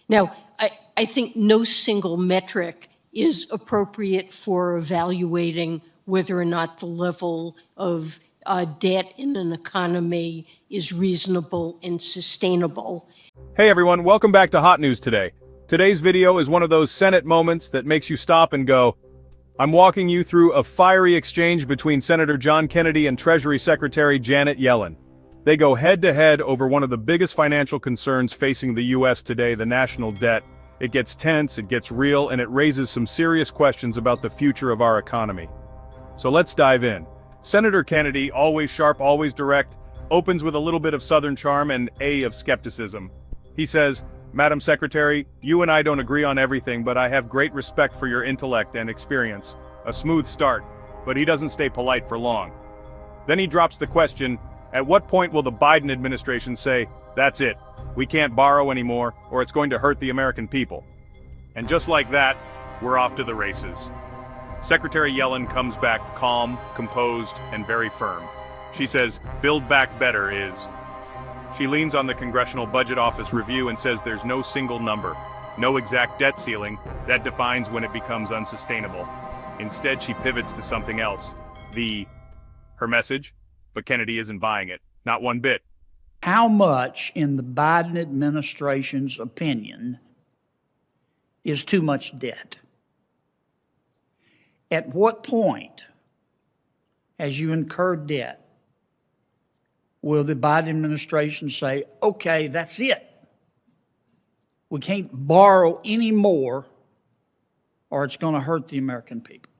Now, I think no single metric is appropriate for evaluating whether or not the level of debt in an economy is reasonable and sustainable. Hey everyone, welcome back to Hot News Today. Today's video is one of those Senate moments that makes you stop and go, I'm walking you through a fiery exchange between Senator John Kennedy and Treasury Secretary Janet Yellen. They go head-to-head over one of the biggest financial concerns facing the U.S. today, the national debt. It gets tense, it gets real, and it raises some serious questions about the future of our economy. So let's dive in. Senator Kennedy, always sharp, always direct, opens with a little bit of Southern charm and of skepticism. He says, Madam Secretary, you and I don't agree on everything, but I have great respect for your intellect and experience. A smooth start, but he doesn't stay polite for long. Then he drops the question, at what point will the Biden administration say, that's it, we can't borrow anymore, or it's going to hurt the American people? And just like that, we're off to the races. Secretary Yellen comes back calm, composed, and very firm. She says, Build Back Better is. She leans on the Congressional Budget Office review and says there's no single number, no exact debt ceiling that defines when it becomes unsustainable. Instead, she pivots to something else. Her message, but Kennedy isn't buying it, not one bit. How much, in the Biden administration's opinion, is too much debt? At what point, as you incur debt, will the Biden administration say, okay, that's it? We can't borrow any more or it's going to hurt the American people?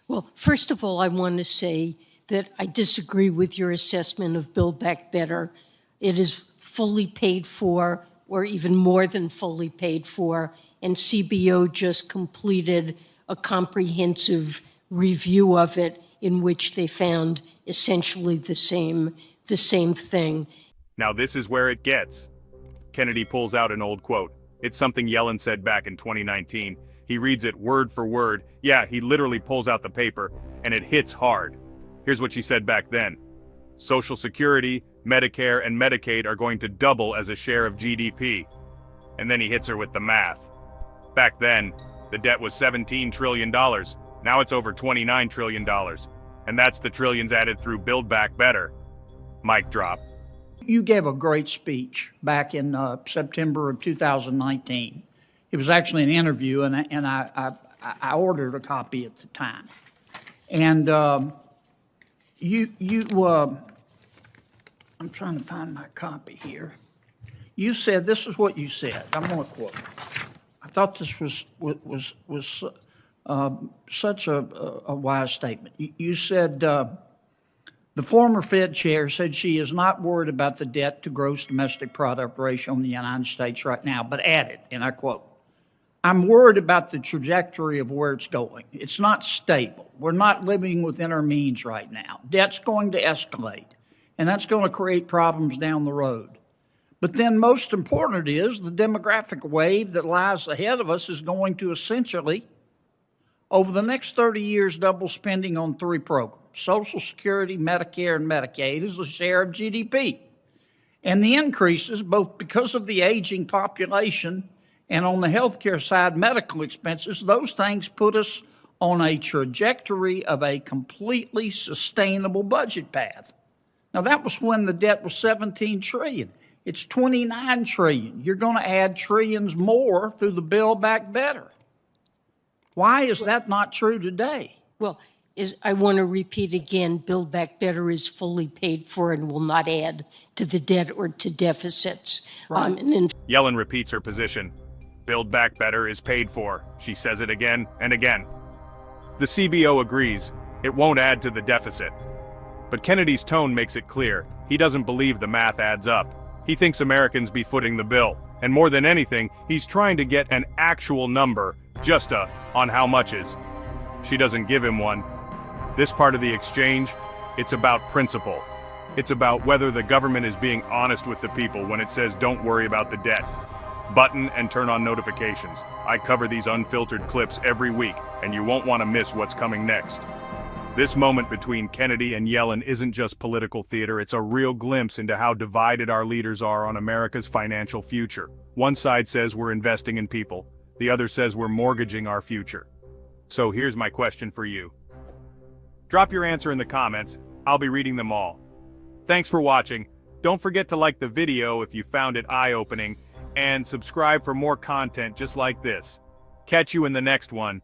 Well, first of all, I want to say that I disagree with your assessment of Build Back Better. It is fully paid for, or even more than fully paid for, and CBO just completed a comprehensive review of it in which they found essentially the same thing. Now this is where it gets. Kennedy pulls out an old quote. It's something Yellen said back in 2019. He reads it word for word. Yeah, he literally pulls out the paper, and it hits hard. Here's what she said back then. Social Security, Medicare, and Medicaid are going to double as a share of GDP. And then he hits her with the math. Back then, the debt was $17 trillion. Now it's over $29 trillion. And that's the trillions added through Build Back Better. Mic drop. You gave a great speech back in September of 2019. It was actually an interview, and I ordered a copy at the time. And I'm trying to find my copy here. You said, this is what you said. I'm going to quote. I thought this was such a wise statement. You said, the former Fed chair said she is not worried about the debt to gross domestic product ratio in the United States right now, but added, and I quote, I'm worried about the trajectory of where it's going. It's not stable. We're not living within our means right now. Debt's going to escalate, and that's going to create problems down the road. But then most important is the demographic wave that lies ahead of us is going to essentially, over the next 30 years, double spending on three programs: Social Security, Medicare, and Medicaid as a share of GDP. And the increases, both because of the aging population and on the healthcare side, medical expenses, those things put us on a trajectory of a completely sustainable budget path. Now, that was when the debt was $17 trillion. It's $29 trillion. You're going to add trillions more through the Build Back Better. Why is that not true today? Well, I want to repeat again, Build Back Better is fully paid for and will not add to the debt or to deficits. Right. And then Yellen repeats her position. Build Back Better is paid for. She says it again and again. The CBO agrees. It won't add to the deficit. But Kennedy's tone makes it clear. He doesn't believe the math adds up. He thinks Americans be footing the bill. And more than anything, he's trying to get an actual number, just on how much is. She doesn't give him one. This part of the exchange, it's about principle. It's about whether the government is being honest with the people when it says don't worry about the debt. Button and turn on notifications. I cover these unfiltered clips every week, and you won't want to miss what's coming next. This moment between Kennedy and Yellen isn't just political theater, it's a real glimpse into how divided our leaders are on America's financial future. One side says we're investing in people, the other says we're mortgaging our future. So here's my question for you. Drop your answer in the comments, I'll be reading them all. Thanks for watching. Don't forget to like the video if you found it eye-opening, and subscribe for more content just like this. Catch you in the next one.